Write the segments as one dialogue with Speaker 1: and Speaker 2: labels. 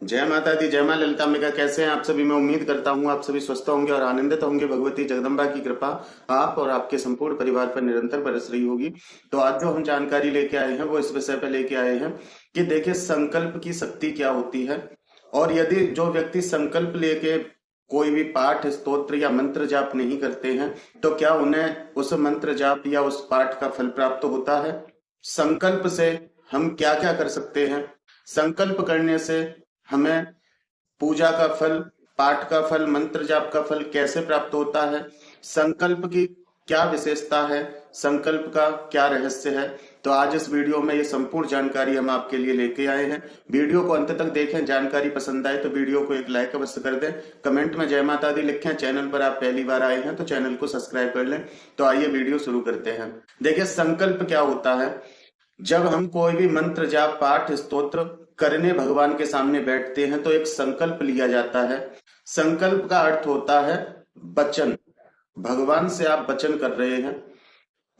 Speaker 1: जय माता दी, जय मां ललिताम्बिका। कैसे हैं आप सभी? मैं उम्मीद करता हूँ आप सभी स्वस्थ होंगे और आनंदित होंगे। भगवती जगदम्बा की कृपा आप और आपके संपूर्ण परिवार पर निरंतर बरस रही होगी। तो आज जो हम जानकारी लेके आए हैं वो इस विषय पर लेके आए हैं कि देखिए संकल्प की शक्ति क्या होती है, और यदि जो व्यक्ति संकल्प लेके कोई भी पाठ, स्तोत्र या मंत्र जाप नहीं करते हैं तो क्या उन्हें उस मंत्र जाप या उस पाठ का फल प्राप्त होता है? संकल्प से हम क्या क्या कर सकते हैं? संकल्प करने से हमें पूजा का फल, पाठ का फल, मंत्र जाप का फल कैसे प्राप्त होता है? संकल्प की क्या विशेषता है? संकल्प का क्या रहस्य है? तो आज इस वीडियो में ये संपूर्ण जानकारी हम आपके लिए लेके आए हैं। वीडियो को अंत तक देखें। जानकारी पसंद आए तो वीडियो को एक लाइक अवश्य कर दें। कमेंट में जय माता दी लिखें। चैनल पर आप पहली बार आए हैं तो चैनल को सब्सक्राइब कर लें। तो आइए वीडियो शुरू करते हैं। देखिए संकल्प क्या होता है। जब हम कोई भी मंत्र जाप, पाठ, स्तोत्र करने भगवान के सामने बैठते हैं तो एक संकल्प लिया जाता है। संकल्प का अर्थ होता है वचन। भगवान से आप वचन कर रहे हैं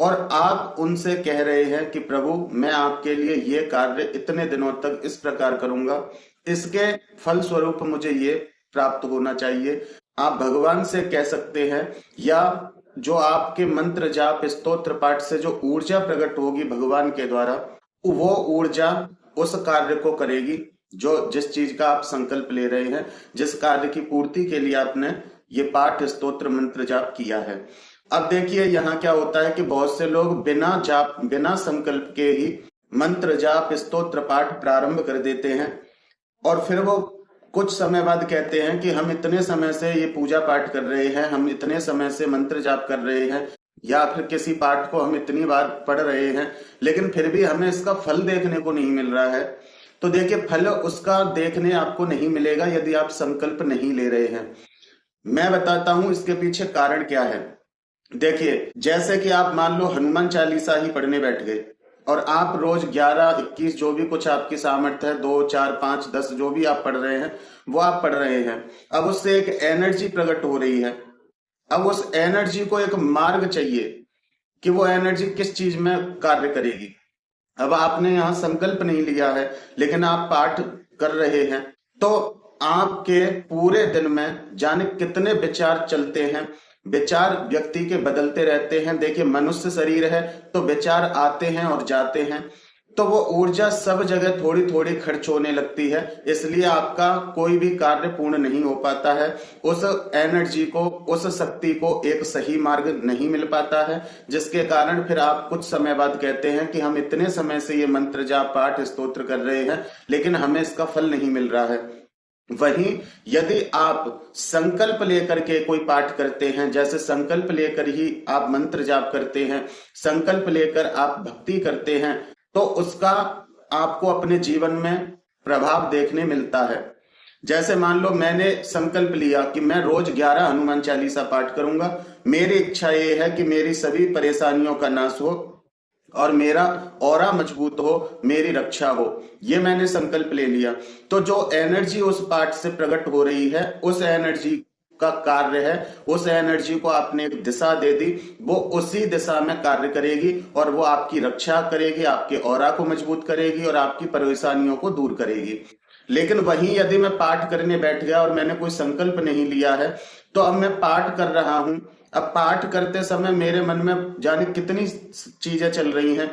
Speaker 1: और आप उनसे कह रहे हैं कि प्रभु मैं आपके लिए ये कार्य इतने दिनों तक इस प्रकार करूंगा, इसके फल स्वरूप मुझे ये प्राप्त होना चाहिए। आप भगवान से कह सकते हैं, या जो आपके मंत्र जाप, स्तोत्र, पाठ से जो ऊर्जा प्रकट होगी भगवान के द्वारा, वो ऊर्जा उस कार्य को करेगी जो जिस चीज का आप संकल्प ले रहे हैं, जिस कार्य की पूर्ति के लिए आपने ये पाठ, स्तोत्र, मंत्र जाप किया है। अब देखिए यहाँ क्या होता है कि बहुत से लोग बिना जाप, बिना संकल्प के ही मंत्र जाप, स्तोत्र, पाठ प्रारंभ कर देते हैं और फिर वो कुछ समय बाद कहते हैं कि हम इतने समय से ये पूजा पाठ कर रहे हैं, हम इतने समय से मंत्र जाप कर रहे हैं, या फिर किसी पाठ को हम इतनी बार पढ़ रहे हैं, लेकिन फिर भी हमें इसका फल देखने को नहीं मिल रहा है। तो देखिए फल उसका देखने आपको नहीं मिलेगा यदि आप संकल्प नहीं ले रहे हैं। मैं बताता हूं इसके पीछे कारण क्या है। देखिए जैसे कि आप मान लो हनुमान चालीसा ही पढ़ने बैठ गए और आप रोज 11, 21 जो भी कुछ आपकी सामर्थ्य है, 2, 4, 5, 10 जो भी आप पढ़ रहे हैं वो आप पढ़ रहे हैं। अब उससे एक एनर्जी प्रकट हो रही है। अब उस एनर्जी को एक मार्ग चाहिए कि वो एनर्जी किस चीज में कार्य करेगी। अब आपने यहाँ संकल्प नहीं लिया है लेकिन आप पाठ कर रहे हैं तो आपके पूरे दिन में जाने कितने विचार चलते हैं। विचार व्यक्ति के बदलते रहते हैं। देखिए मनुष्य शरीर है तो विचार आते हैं और जाते हैं, तो वो ऊर्जा सब जगह थोड़ी थोड़ी खर्च होने लगती है, इसलिए आपका कोई भी कार्य पूर्ण नहीं हो पाता है। उस एनर्जी को, उस शक्ति को एक सही मार्ग नहीं मिल पाता है, जिसके कारण फिर आप कुछ समय बाद कहते हैं कि हम इतने समय से ये मंत्र जाप, पाठ, स्तोत्र कर रहे हैं लेकिन हमें इसका फल नहीं मिल रहा है। वहीं यदि आप संकल्प लेकर के कोई पाठ करते हैं, जैसे संकल्प लेकर ही आप मंत्र जाप करते हैं, संकल्प लेकर आप भक्ति करते हैं, तो उसका आपको अपने जीवन में प्रभाव देखने मिलता है। जैसे मान लो मैंने संकल्प लिया कि मैं रोज 11 हनुमान चालीसा पाठ करूंगा। मेरी इच्छा ये है कि मेरी सभी परेशानियों का नाश हो और मेरा ऑरा मजबूत हो, मेरी रक्षा हो। ये मैंने संकल्प ले लिया। तो जो एनर्जी उस पाठ से प्रकट हो रही है, उस एनर्जी का कार्य है, उस एनर्जी को आपने एक दिशा दे दी, वो उसी दिशा में कार्य करेगी और वो आपकी रक्षा करेगी, आपके ऑरा को मजबूत करेगी और आपकी परेशानियों को दूर करेगी। लेकिन वहीं यदि मैं पाठ करने बैठ गया और मैंने कोई संकल्प नहीं लिया है, तो अब मैं पाठ कर रहा हूं। अब पाठ करते समय मेरे मन में जाने कितनी चीजें चल रही हैं,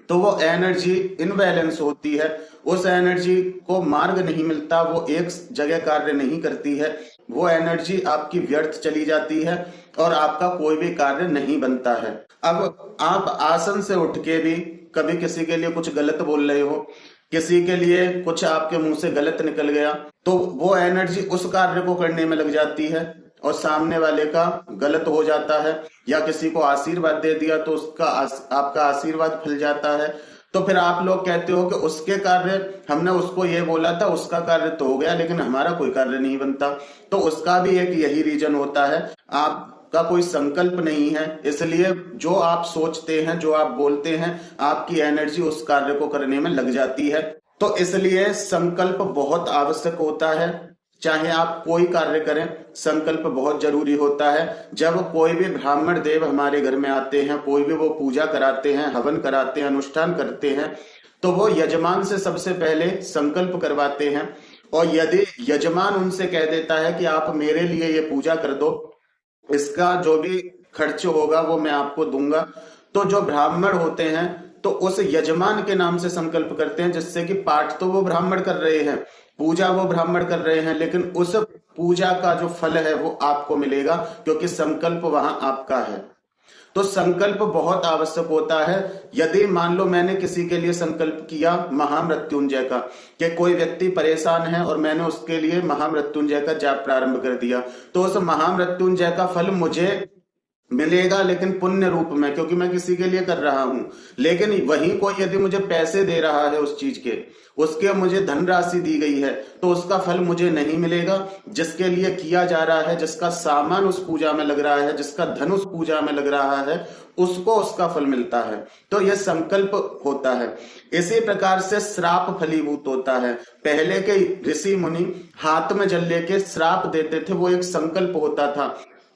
Speaker 1: तो वो एनर्जी इनबैलेंस होती है। उस एनर्जी को मार्ग नहीं मिलता, वो एक जगह कार्य नहीं करती है, वो एनर्जी आपकी व्यर्थ चली जाती है और आपका कोई भी कार्य नहीं बनता है। अब आप आसन से उठ के भी कभी किसी के लिए कुछ गलत बोल रहे हो, किसी के लिए कुछ आपके मुंह से गलत निकल गया, तो वो एनर्जी उस कार्य को करने में लग जाती है और सामने वाले का गलत हो जाता है। या किसी को आशीर्वाद दे दिया तो उसका आपका आशीर्वाद फल जाता है। तो फिर आप लोग कहते हो कि उसके कार्य, हमने उसको ये बोला था, उसका कार्य तो हो गया लेकिन हमारा कोई कार्य नहीं बनता। तो उसका भी एक यही रीजन होता है, आपका कोई संकल्प नहीं है। इसलिए जो आप सोचते हैं, जो आप बोलते हैं, आपकी एनर्जी उस कार्य को करने में लग जाती है। तो इसलिए संकल्प बहुत आवश्यक होता है। चाहे आप कोई कार्य करें, संकल्प बहुत जरूरी होता है। जब कोई भी ब्राह्मण देव हमारे घर में आते हैं, कोई भी वो पूजा कराते हैं, हवन कराते हैं, अनुष्ठान करते हैं, तो वो यजमान से सबसे पहले संकल्प करवाते हैं और यदि यजमान उनसे कह देता है कि आप मेरे लिए ये पूजा कर दो, इसका जो भी खर्च होगा वो मैं आपको दूंगा, तो जो ब्राह्मण होते हैं तो उस यजमान के नाम से संकल्प करते हैं, जिससे कि पाठ तो वो ब्राह्मण कर रहे हैं, पूजा वो ब्राह्मण कर रहे हैं, लेकिन उस पूजा का जो फल है वो आपको मिलेगा, क्योंकि संकल्प वहां आपका है। तो संकल्प बहुत आवश्यक होता है। यदि मान लो मैंने किसी के लिए संकल्प किया महामृत्युंजय का, कि कोई व्यक्ति परेशान है और मैंने उसके लिए महामृत्युंजय का जाप प्रारंभ कर दिया, तो उस महामृत्युंजय का फल मुझे मिलेगा, लेकिन पुण्य रूप में, क्योंकि मैं किसी के लिए कर रहा हूं। लेकिन वहीं कोई यदि मुझे पैसे दे रहा है उस चीज के, उसके मुझे धनराशि दी गई है, तो उसका फल मुझे नहीं मिलेगा। जिसके लिए किया जा रहा है, जिसका सामान उस पूजा में लग रहा है, जिसका धन उस पूजा में लग रहा है, उसको उसका फल मिलता है। तो यह संकल्प होता है। इसी प्रकार से श्राप फलीभूत होता है। पहले के ऋषि मुनि हाथ में जल लेके श्राप देते थे, वो एक संकल्प होता था।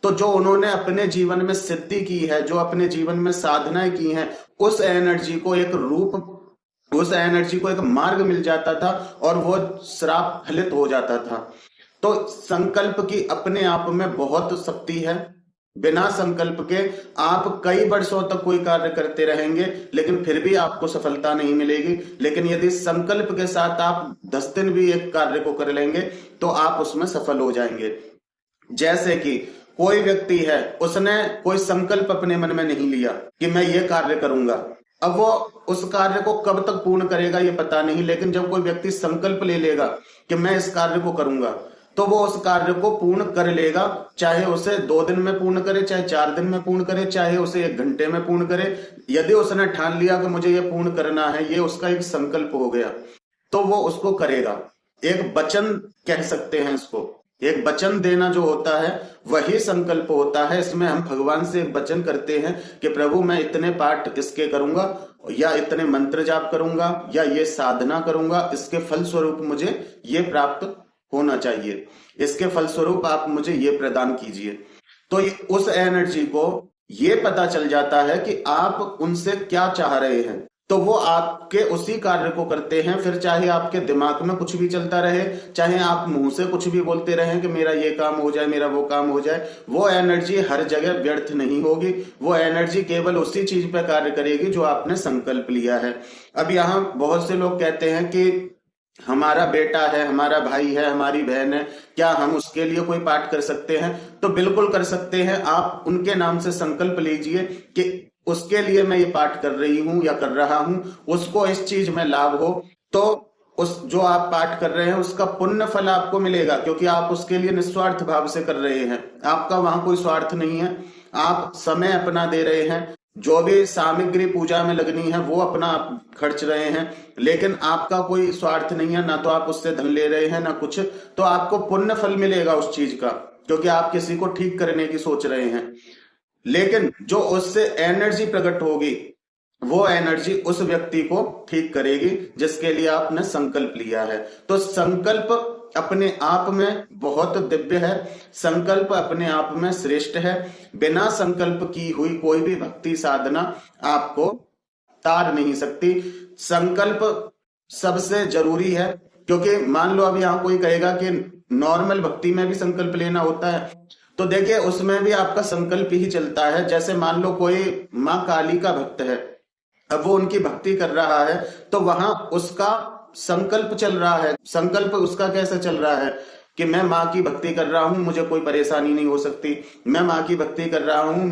Speaker 1: तो जो उन्होंने अपने जीवन में सिद्धि की है, जो अपने जीवन में साधनाएं की हैं, उस एनर्जी को एक रूप, उस एनर्जी को एक मार्ग मिल जाता था और वो श्राप फलित हो जाता था। तो संकल्प की अपने आप में बहुत शक्ति है। बिना संकल्प के आप कई वर्षों तक कोई कार्य करते रहेंगे, लेकिन फिर भी आपको सफलता नहीं मिलेगी। लेकिन यदि संकल्प के साथ आप 10 दिन भी एक कार्य को कर लेंगे, तो आप उसमें सफल हो जाएंगे। जैसे कि कोई व्यक्ति है, उसने कोई संकल्प अपने मन में नहीं लिया कि मैं ये कार्य करूंगा, अब वो उस कार्य को कब तक पूर्ण करेगा ये पता नहीं, लेकिन जब कोई व्यक्ति संकल्प ले लेगा कि मैं इस कार्य को करूंगा, तो वो उस कार्य को पूर्ण कर लेगा। चाहे उसे 2 दिन में पूर्ण करे, चाहे 4 दिन में पूर्ण करे, चाहे उसे 1 घंटे में पूर्ण करे। यदि उसने ठान लिया कि मुझे ये पूर्ण करना है, ये उसका एक संकल्प हो गया, तो वो उसको करेगा। एक वचन कह सकते हैं इसको, एक वचन देना जो होता है वही संकल्प होता है। इसमें हम भगवान से एक वचन करते हैं कि प्रभु मैं इतने पाठ इसके करूंगा, या इतने मंत्र जाप करूंगा, या ये साधना करूंगा, इसके फल स्वरूप मुझे ये प्राप्त होना चाहिए, इसके फलस्वरूप आप मुझे ये प्रदान कीजिए। तो उस एनर्जी को ये पता चल जाता है कि आप उनसे क्या चाह रहे हैं, तो वो आपके उसी कार्य को करते हैं। फिर चाहे आपके दिमाग में कुछ भी चलता रहे, चाहे आप मुंह से कुछ भी बोलते रहें कि मेरा ये काम हो जाए, मेरा वो काम हो जाए, वो एनर्जी हर जगह व्यर्थ नहीं होगी। वो एनर्जी केवल उसी चीज पर कार्य करेगी जो आपने संकल्प लिया है। अब यहाँ बहुत से लोग कहते हैं कि हमारा बेटा है, हमारा भाई है, हमारी बहन है, क्या हम उसके लिए कोई पाठ कर सकते हैं? तो बिल्कुल कर सकते हैं। आप उनके नाम से संकल्प लीजिए कि उसके लिए मैं ये पाठ कर रही हूं या कर रहा हूं, उसको इस चीज में लाभ हो, तो उस जो आप पाठ कर रहे हैं उसका पुण्य फल आपको मिलेगा, क्योंकि आप उसके लिए निस्वार्थ भाव से कर रहे हैं। आपका वहां कोई स्वार्थ नहीं है, आप समय अपना दे रहे हैं, जो भी सामग्री पूजा में लगनी है वो अपना खर्च रहे हैं, लेकिन आपका कोई स्वार्थ नहीं है, ना तो आप उससे धन ले रहे हैं ना कुछ। तो आपको पुण्य फल मिलेगा उस चीज का, क्योंकि आप किसी को ठीक करने की सोच रहे हैं। लेकिन जो उससे एनर्जी प्रकट होगी, वो एनर्जी उस व्यक्ति को ठीक करेगी जिसके लिए आपने संकल्प लिया है। तो संकल्प अपने आप में बहुत दिव्य है, संकल्प अपने आप में श्रेष्ठ है। बिना संकल्प की हुई कोई भी भक्ति साधना आपको तार नहीं सकती। संकल्प सबसे जरूरी है, क्योंकि मान लो अब यहाँ कोई कहेगा कि नॉर्मल भक्ति में भी संकल्प लेना होता है, तो देखिए उसमें भी आपका संकल्प ही चलता है। जैसे मान लो कोई माँ काली का भक्त है, अब वो उनकी भक्ति कर रहा है, तो वहां उसका संकल्प चल रहा है। संकल्प उसका कैसे चल रहा है कि मैं माँ की भक्ति कर रहा हूं, मुझे कोई परेशानी नहीं हो सकती, मैं माँ की भक्ति कर रहा हूं,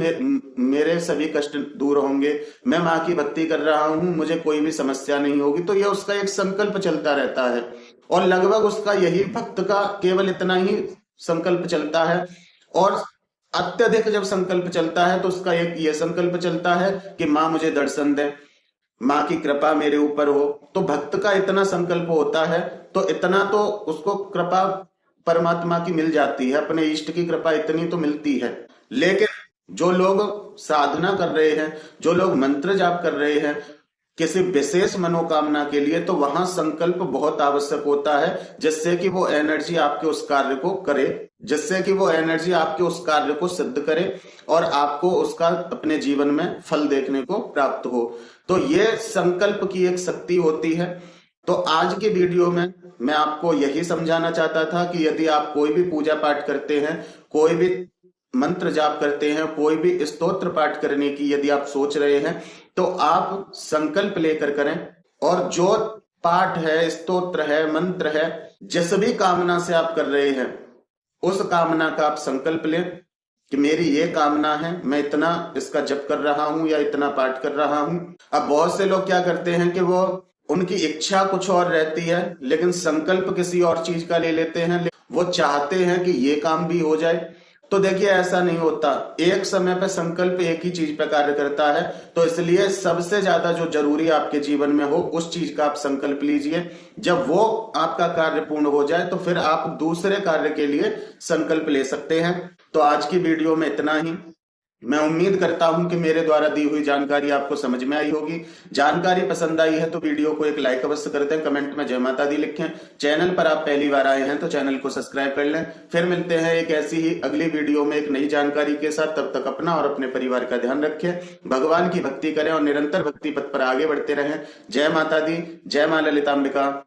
Speaker 1: मेरे सभी कष्ट दूर होंगे, मैं माँ की भक्ति कर रहा हूं, मुझे कोई भी समस्या नहीं होगी। तो यह उसका एक संकल्प चलता रहता है, और लगभग उसका यही भक्त का केवल इतना ही संकल्प चलता है। और अत्यधिक जब संकल्प चलता है तो उसका एक ये संकल्प चलता है कि माँ मुझे दर्शन दे, माँ की कृपा मेरे ऊपर हो। तो भक्त का इतना संकल्प होता है, तो इतना तो उसको कृपा परमात्मा की मिल जाती है, अपने इष्ट की कृपा इतनी तो मिलती है। लेकिन जो लोग साधना कर रहे हैं, जो लोग मंत्र जाप कर रहे हैं किसी विशेष मनोकामना के लिए, तो वहां संकल्प बहुत आवश्यक होता है, जिससे कि वो एनर्जी आपके उस कार्य को करे, जिससे कि वो एनर्जी आपके उस कार्य को सिद्ध करे और आपको उसका अपने जीवन में फल देखने को प्राप्त हो। तो ये संकल्प की एक शक्ति होती है। तो आज के वीडियो में मैं आपको यही समझाना चाहता था कि यदि आप कोई भी पूजा पाठ करते हैं, कोई भी मंत्र जाप करते हैं, कोई भी स्तोत्र पाठ करने की यदि आप सोच रहे हैं, तो आप संकल्प लेकर करें। और जो पाठ है, स्तोत्र है, मंत्र है, जिस भी कामना से आप कर रहे हैं, उस कामना का आप संकल्प लें कि मेरी ये कामना है, मैं इतना इसका जप कर रहा हूं या इतना पाठ कर रहा हूं। अब बहुत से लोग क्या करते हैं कि वो उनकी इच्छा कुछ और रहती है लेकिन संकल्प किसी और चीज का ले लेते हैं। वो चाहते हैं कि ये काम भी हो जाए। तो देखिए, ऐसा नहीं होता। एक समय पे संकल्प एक ही चीज पे कार्य करता है। तो इसलिए सबसे ज्यादा जो जरूरी आपके जीवन में हो, उस चीज का आप संकल्प लीजिए। जब वो आपका कार्य पूर्ण हो जाए तो फिर आप दूसरे कार्य के लिए संकल्प ले सकते हैं। तो आज की वीडियो में इतना ही। मैं उम्मीद करता हूं कि मेरे द्वारा दी हुई जानकारी आपको समझ में आई होगी। जानकारी पसंद आई है तो वीडियो को एक लाइक अवश्य कर दें, कमेंट में जय माता दी लिखें। चैनल पर आप पहली बार आए हैं तो चैनल को सब्सक्राइब कर लें। फिर मिलते हैं एक ऐसी ही अगली वीडियो में एक नई जानकारी के साथ। तब तक अपना और अपने परिवार का ध्यान रखें, भगवान की भक्ति करें और निरंतर भक्ति पथ पर आगे बढ़ते रहें। जय माता दी, जय मां ललितांबिका।